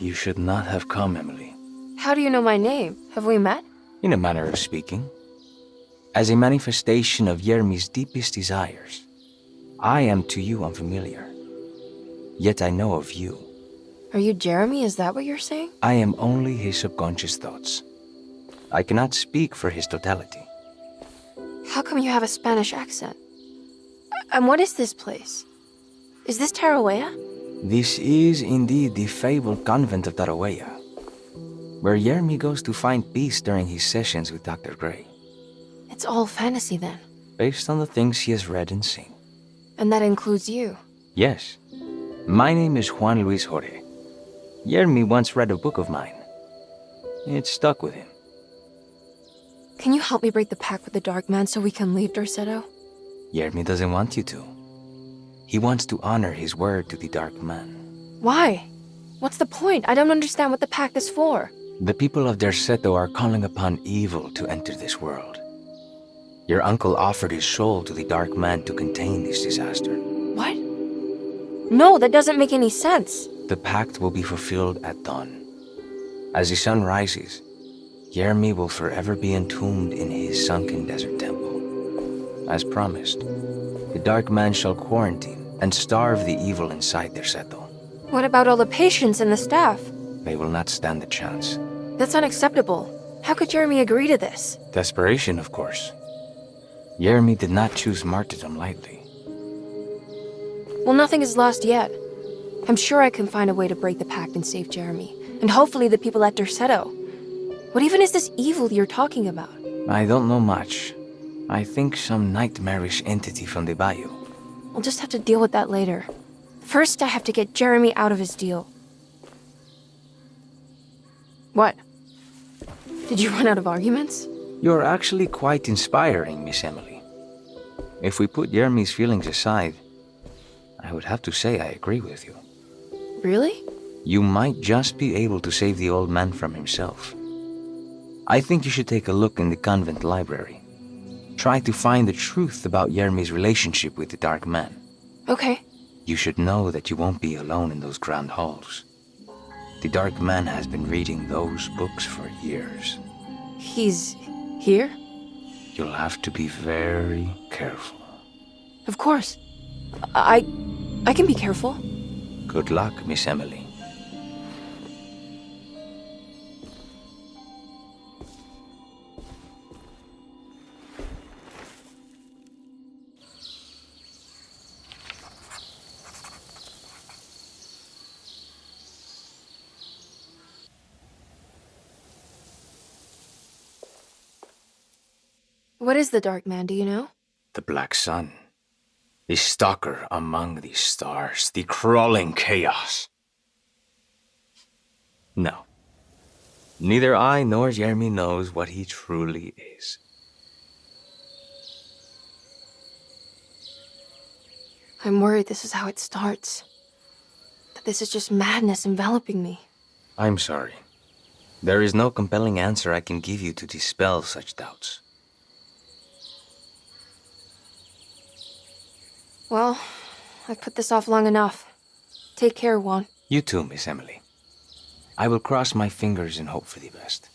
You should not have come, Emily. How do you know my name? Have we met? In a manner of speaking. As a manifestation of Yermi's deepest desires, I am to you unfamiliar. Yet I know of you. Are you Jeremy? Is that what you're saying? I am only his subconscious thoughts. I cannot speak for his totality. How come you have a Spanish accent? And what is this place? Is this Tarawea? This is indeed the fabled convent of Tarawea, where Yermi goes to find peace during his sessions with Dr. Gray. It's all fantasy then. Based on the things he has read and seen. And that includes you. Yes. My name is Juan Luis Jorge. Yermi once read a book of mine. It stuck with him. Can you help me break the pact with the Dark Man so we can leave Dorsetto? Yermi doesn't want you to. He wants to honor his word to the Dark Man. Why? What's the point? I don't understand what the pact is for. The people of Dorsetto are calling upon evil to enter this world. Your uncle offered his soul to the Dark Man to contain this disaster. What? No, that doesn't make any sense. The pact will be fulfilled at dawn. As the sun rises, Yermi will forever be entombed in his sunken desert temple. As promised, the Dark Man shall quarantine and starve the evil inside Dorsetto. What about all the patients and the staff? They will not stand a chance. That's unacceptable. How could Jeremy agree to this? Desperation, of course. Yermi did not choose martyrdom lightly. Well, nothing is lost yet. I'm sure I can find a way to break the pact and save Jeremy. And hopefully the people at Dorsetto. What even is this evil you're talking about? I don't know much. I think some nightmarish entity from the bayou. We'll just have to deal with that later. First, I have to get Jeremy out of his deal. What? Did you run out of arguments? You're actually quite inspiring, Miss Emily. If we put Yermi's feelings aside, I would have to say I agree with you. Really? You might just be able to save the old man from himself. I think you should take a look in the convent library. Try to find the truth about Yermi's relationship with the Dark Man. Okay. You should know that you won't be alone in those grand halls. The Dark Man has been reading those books for years. He's here? You'll have to be very careful. Of course. I can be careful. Good luck, Miss Emily. What is the Dark Man, do you know? The Black Sun. The stalker among the stars. The crawling chaos. No. Neither I nor Jeremy knows what he truly is. I'm worried this is how it starts. That this is just madness enveloping me. I'm sorry. There is no compelling answer I can give you to dispel such doubts. Well, I've put this off long enough. Take care, Juan. You too, Miss Emily. I will cross my fingers and hope for the best.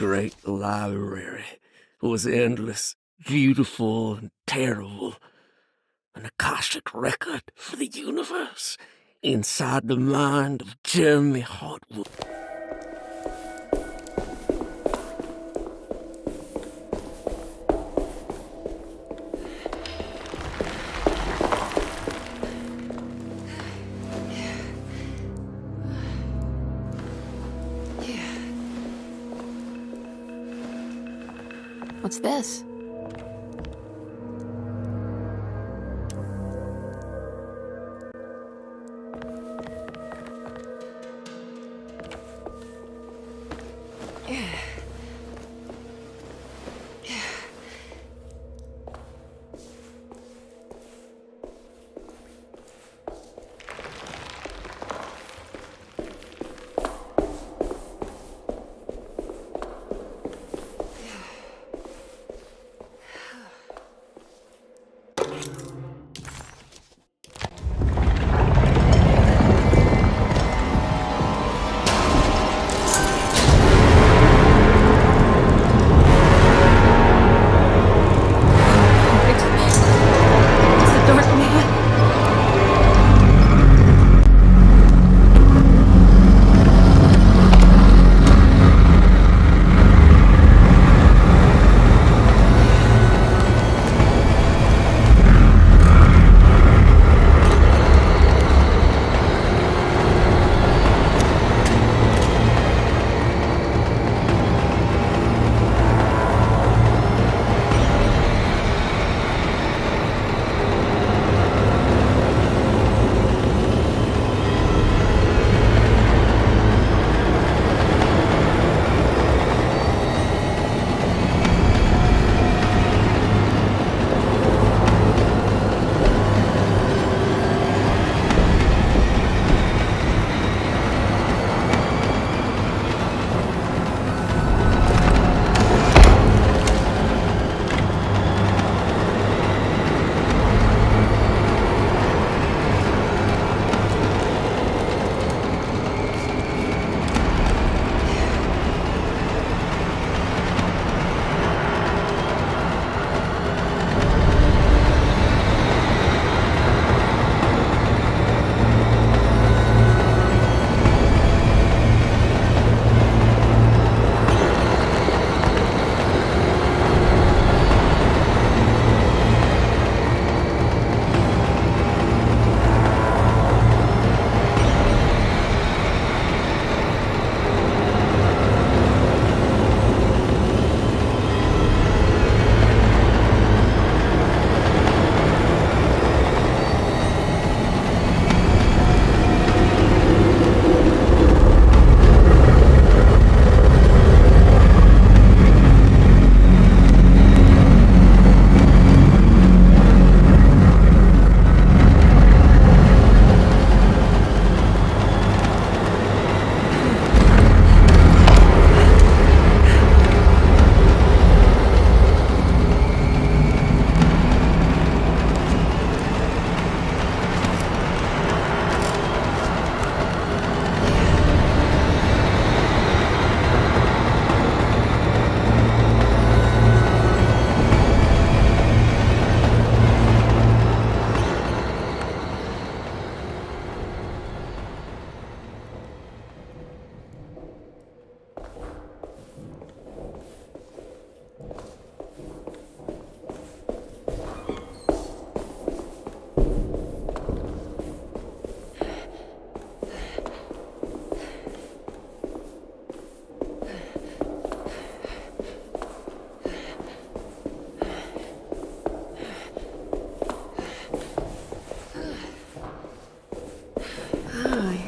great library was endless, beautiful, and terrible. An Akashic record for the universe inside the mind of Jeremy Hartwood. What's this?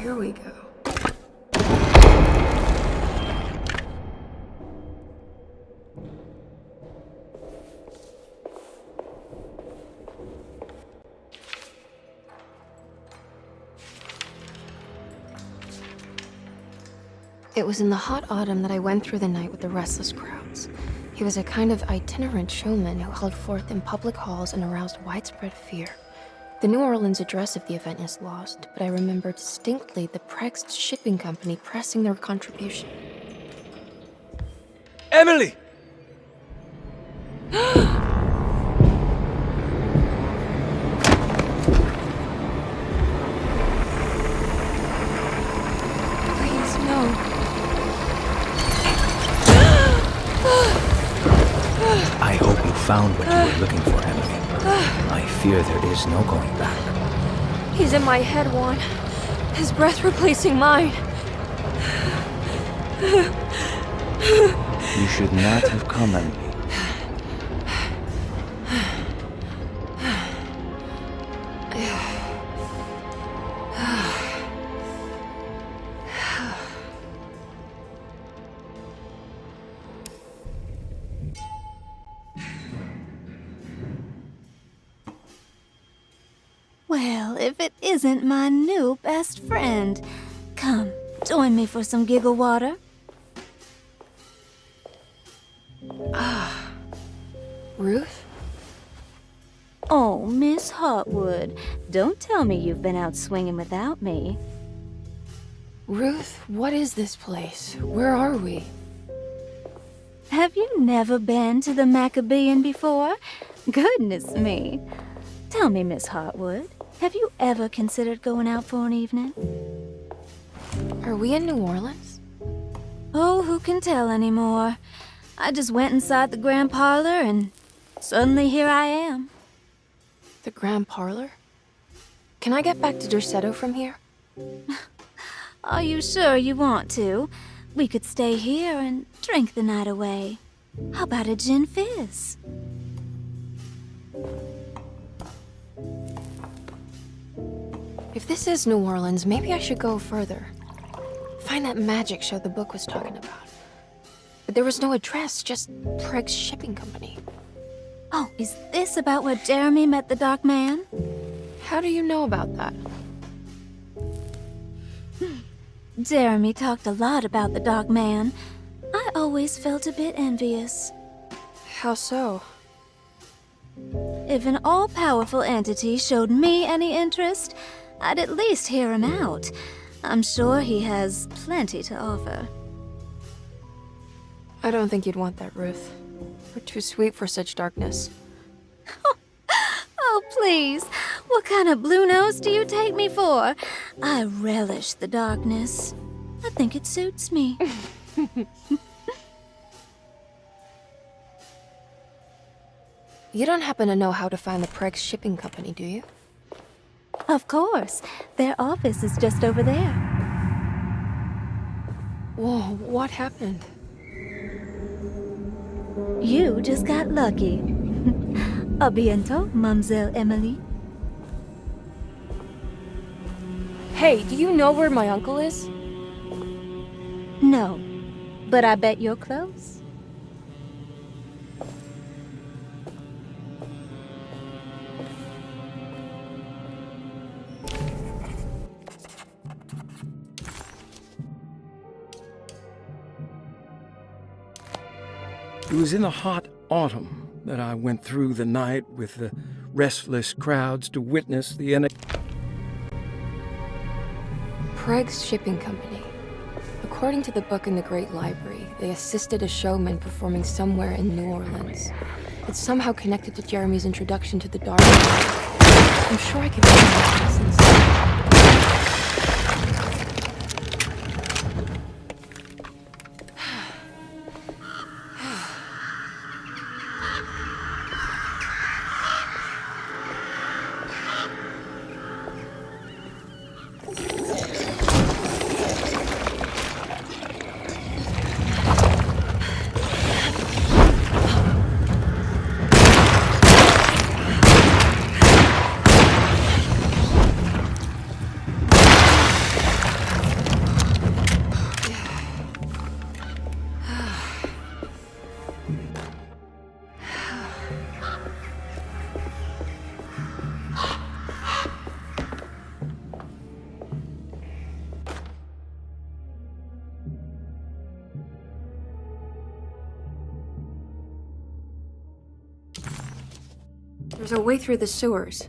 Here we go. It was in the hot autumn that I went through the night with the restless crowds. He was a kind of itinerant showman who held forth in public halls and aroused widespread fear. The New Orleans address of the event is lost, but I remember distinctly the Prext shipping company pressing their contribution. Emily! Please, no. I hope you found what you were looking for, Emily. I fear there is no going back. He's in my head, Juan. His breath replacing mine. You should not have come, Emily. Well, if it isn't my new best friend. Come, join me for some giggle water. Ruth? Oh, Miss Hotwood, don't tell me you've been out swinging without me. Ruth, what is this place? Where are we? Have you never been to the Maccabean before? Goodness me. Tell me, Miss Hotwood, have you ever considered going out for an evening? Are we in New Orleans? Oh, who can tell anymore? I just went inside the grand parlor and suddenly here I am. The Grand Parlor? Can I get back to Derceto from here? Are you sure you want to? We could stay here and drink the night away. How about a gin fizz? If this is New Orleans, maybe I should go further. Find that magic show the book was talking about. But there was no address, just Preg's Shipping Company. Oh, is this about where Jeremy met the Dark Man? How do you know about that? Jeremy talked a lot about the Dark Man. I always felt a bit envious. How so? If an all-powerful entity showed me any interest, I'd at least hear him out. I'm sure he has plenty to offer. I don't think you'd want that, Ruth. We're too sweet for such darkness. Oh, please. What kind of blue nose do you take me for? I relish the darkness. I think it suits me. You don't happen to know how to find the Preg's Shipping Company, do you? Of course. Their office is just over there. Whoa, what happened? You just got lucky. A bientôt, Mademoiselle Emily. Hey, do you know where my uncle is? No, but I bet you're close. It was in the hot autumn that I went through the night with the restless crowds to witness the Preg's Shipping Company. According to the book in the Great Library, they assisted a showman performing somewhere in New Orleans. It's somehow connected to Jeremy's introduction to the dark. I'm sure I could find that lessons. There's a way through the sewers.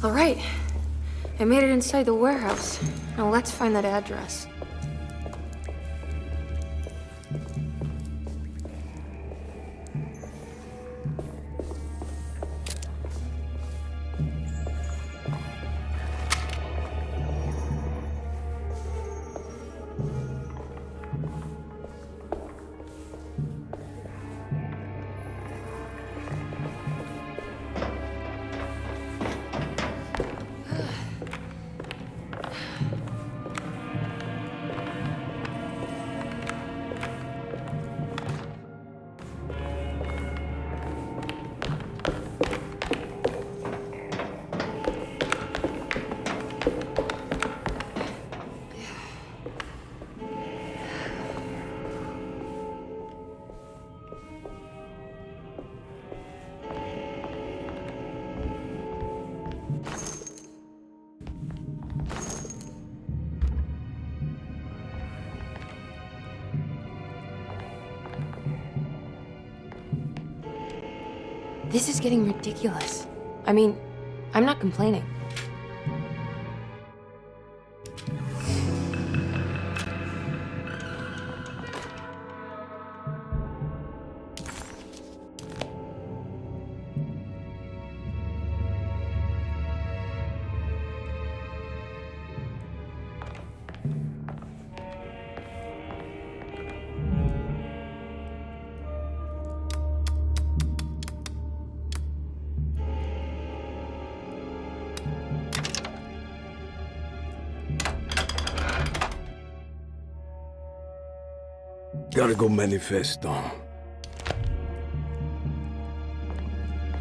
All right. I made it inside the warehouse. Now let's find that address. This is getting ridiculous. I mean, I'm not complaining. Gotta go manifesto.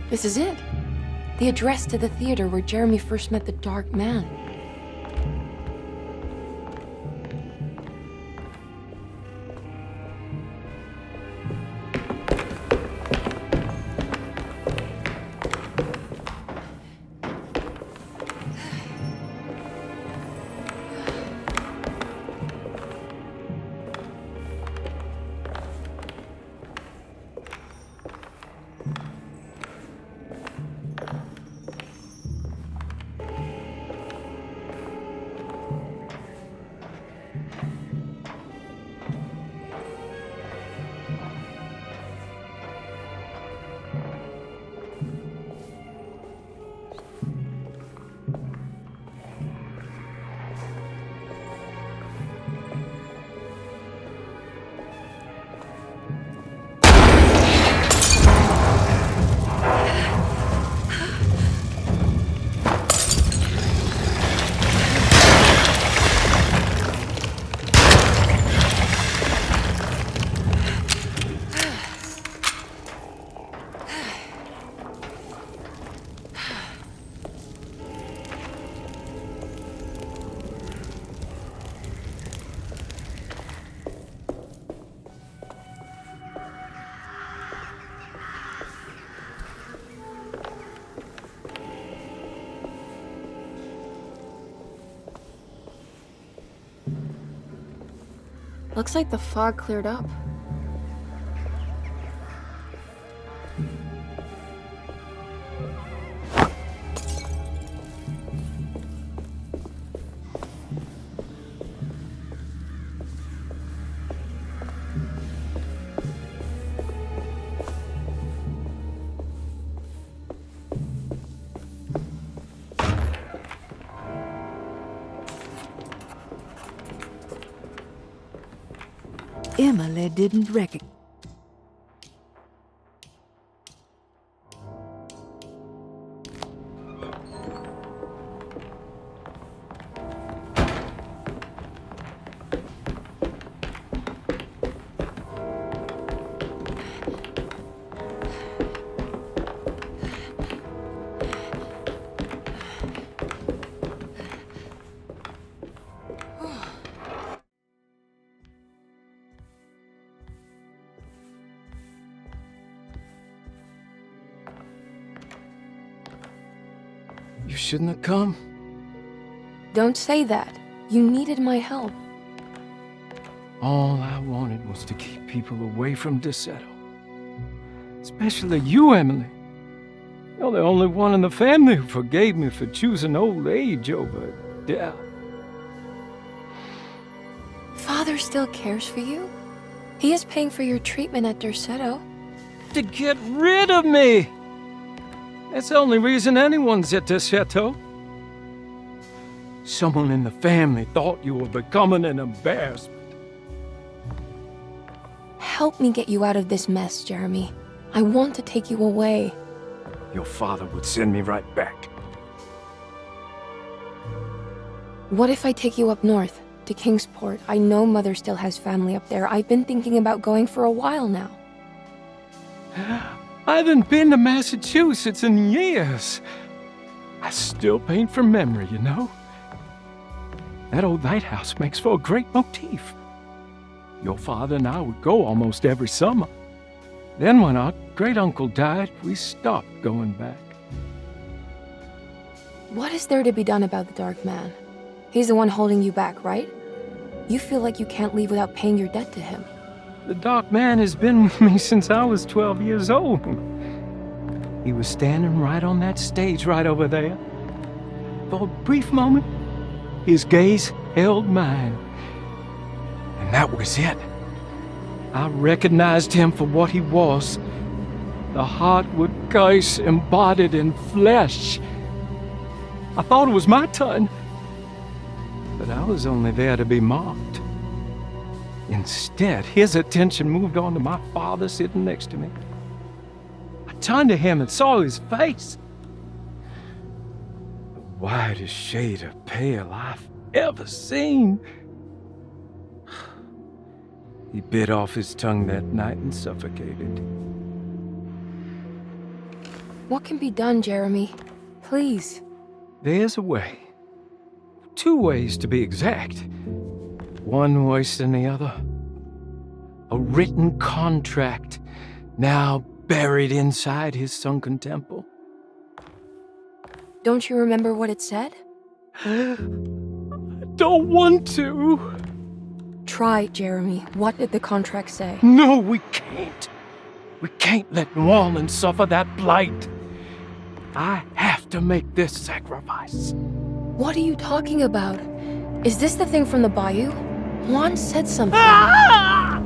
This is it. The address to the theater where Jeremy first met the Dark Man. Looks like the fog cleared up. Emily didn't recognize. You shouldn't have come. Don't say that. You needed my help. All I wanted was to keep people away from Desetto. Especially you, Emily. You're the only one in the family who forgave me for choosing old age over death. Father still cares for you? He is paying for your treatment at Desetto. To get rid of me! That's the only reason anyone's at Desetto. Someone in the family thought you were becoming an embarrassment. Help me get you out of this mess, Jeremy. I want to take you away. Your father would send me right back. What if I take you up north, to Kingsport? I know Mother still has family up there. I've been thinking about going for a while now. I haven't been to Massachusetts in years. I still paint from memory, you know. That old lighthouse makes for a great motif. Your father and I would go almost every summer. Then when our great-uncle died, we stopped going back. What is there to be done about the Dark Man? He's the one holding you back, right? You feel like you can't leave without paying your debt to him. The Dark Man has been with me since I was 12 years old. He was standing right on that stage right over there. For a brief moment, his gaze held mine. And that was it. I recognized him for what he was. The Heartwood curse embodied in flesh. I thought it was my turn. But I was only there to be mocked. Instead, his attention moved on to my father sitting next to me. I turned to him and saw his face. The whitest shade of pale I've ever seen. He bit off his tongue that night and suffocated. What can be done, Jeremy? Please. There's a way. 2 ways to be exact. One worse than the other. A written contract now buried inside his sunken temple. Don't you remember what it said? I don't want to. Try, Jeremy. What did the contract say? No, we can't. We can't let New Orleans suffer that blight. I have to make this sacrifice. What are you talking about? Is this the thing from the bayou? Juan said something. Ah!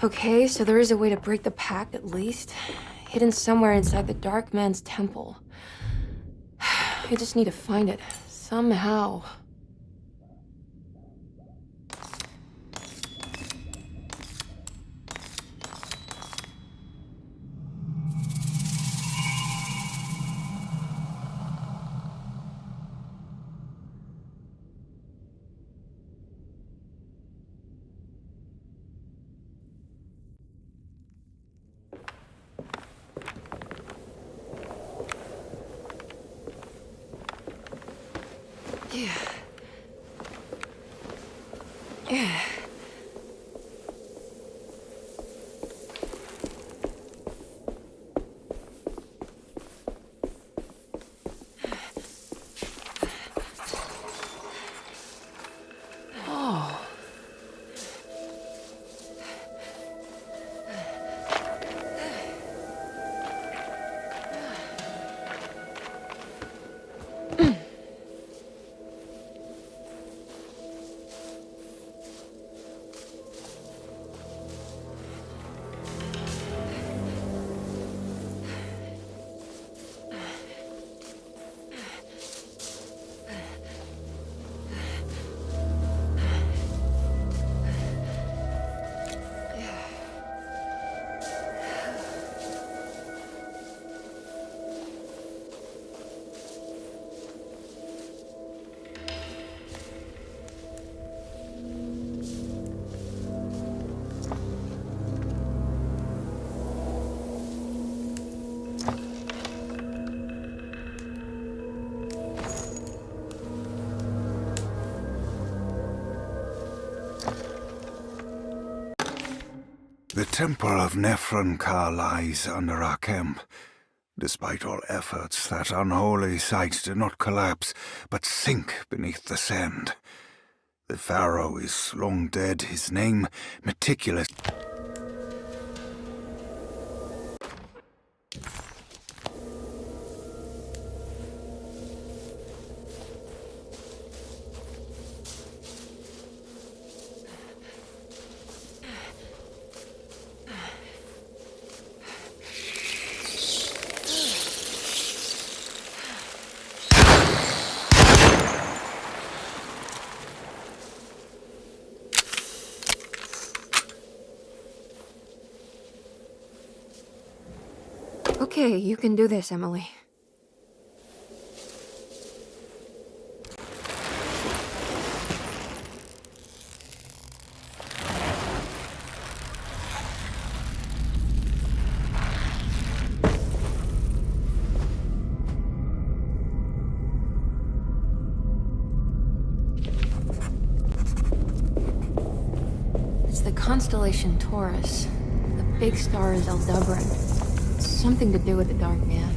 Okay, so there is a way to break the pact, at least. Hidden somewhere inside the Dark Man's temple. I just need to find it. Somehow. Yeah. Yeah. Oh. temple of Nephron-Ka lies under our camp. Despite all efforts, that unholy site did not collapse, but sink beneath the sand. The pharaoh is long dead, his name meticulous. Okay, you can do this, Emily. It's the constellation Taurus. The big star is Aldebaran. Something to do with the Dark Man.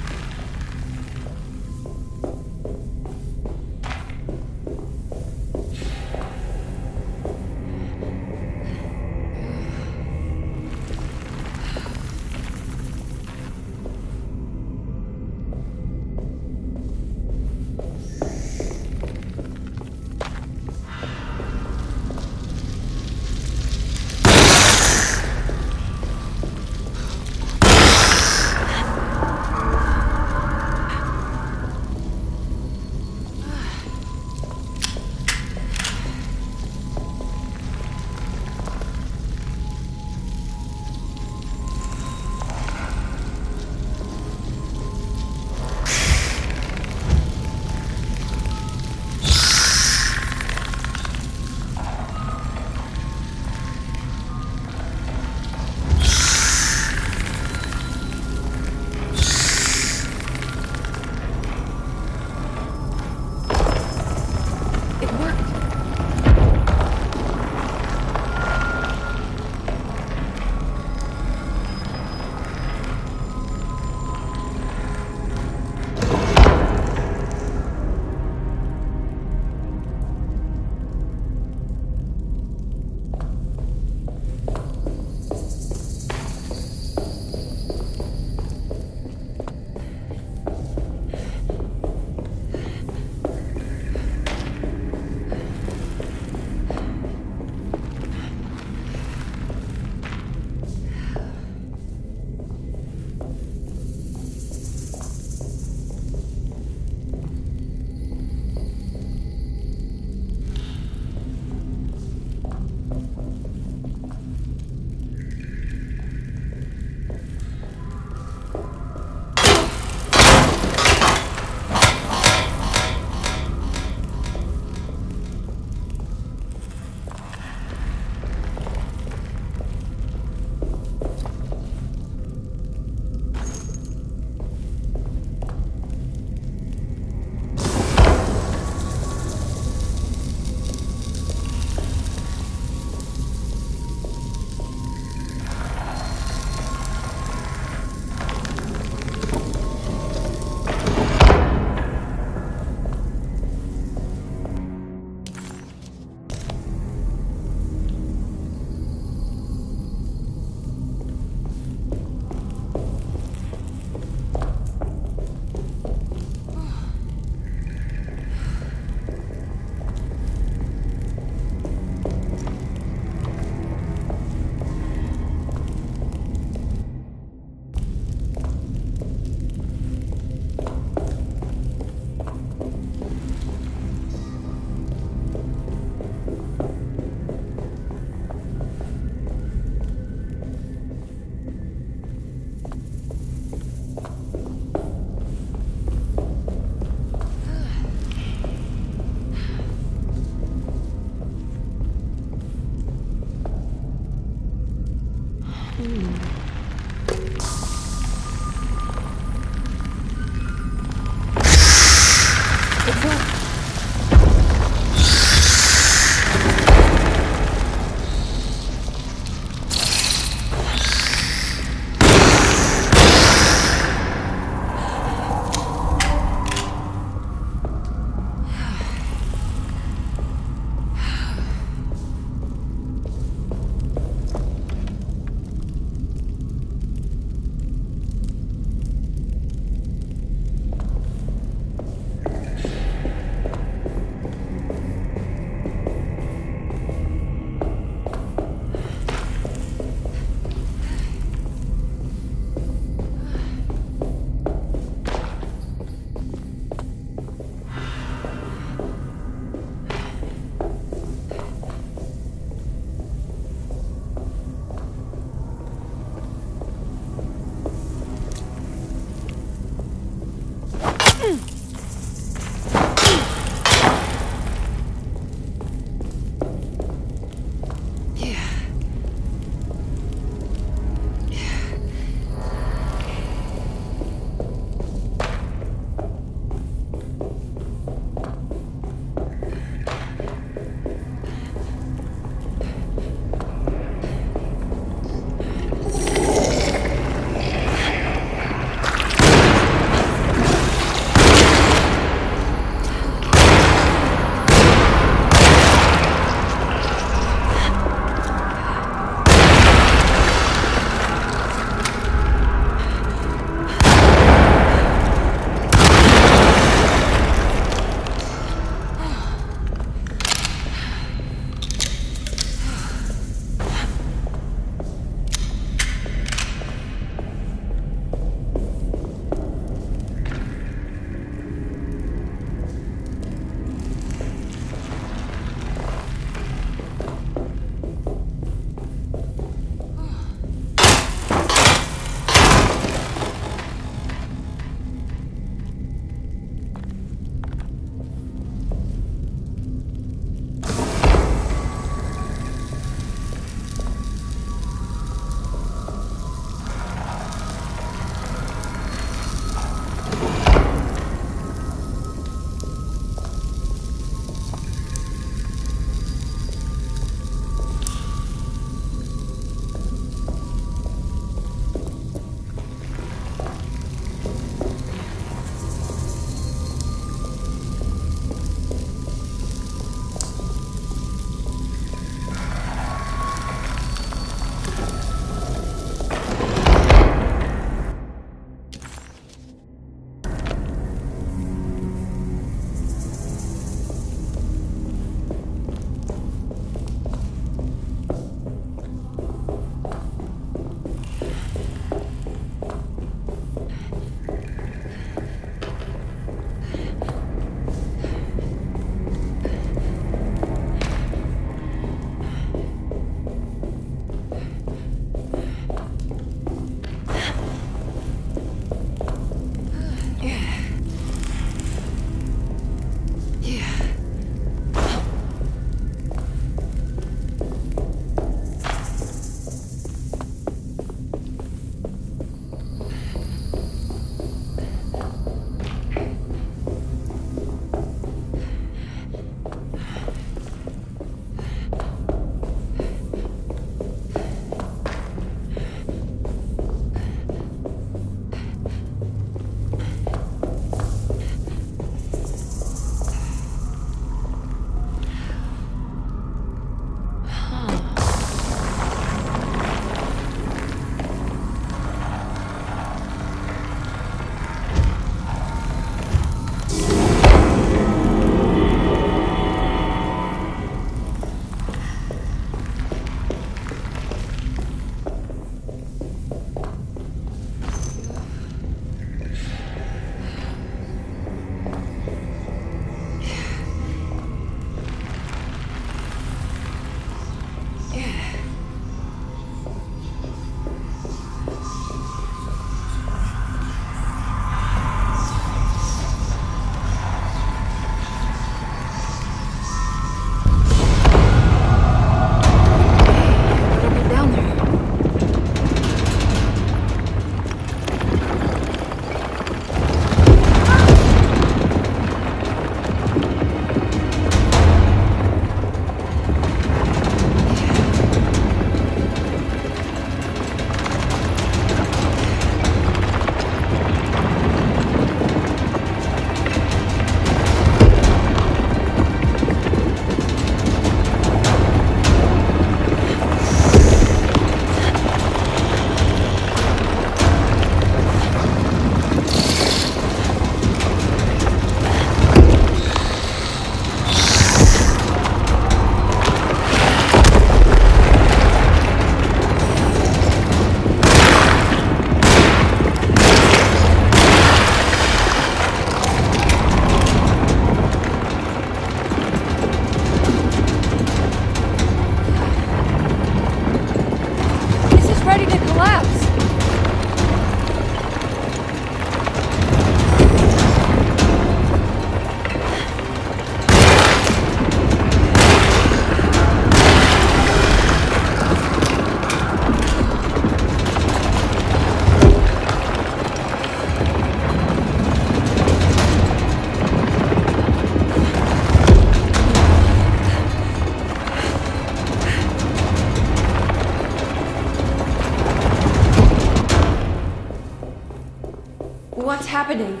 What's happening?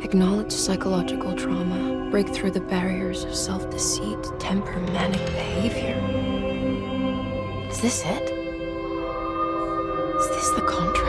Acknowledge psychological trauma, break through the barriers of self-deceit, temper manic behavior. Is this it? Is this the contract?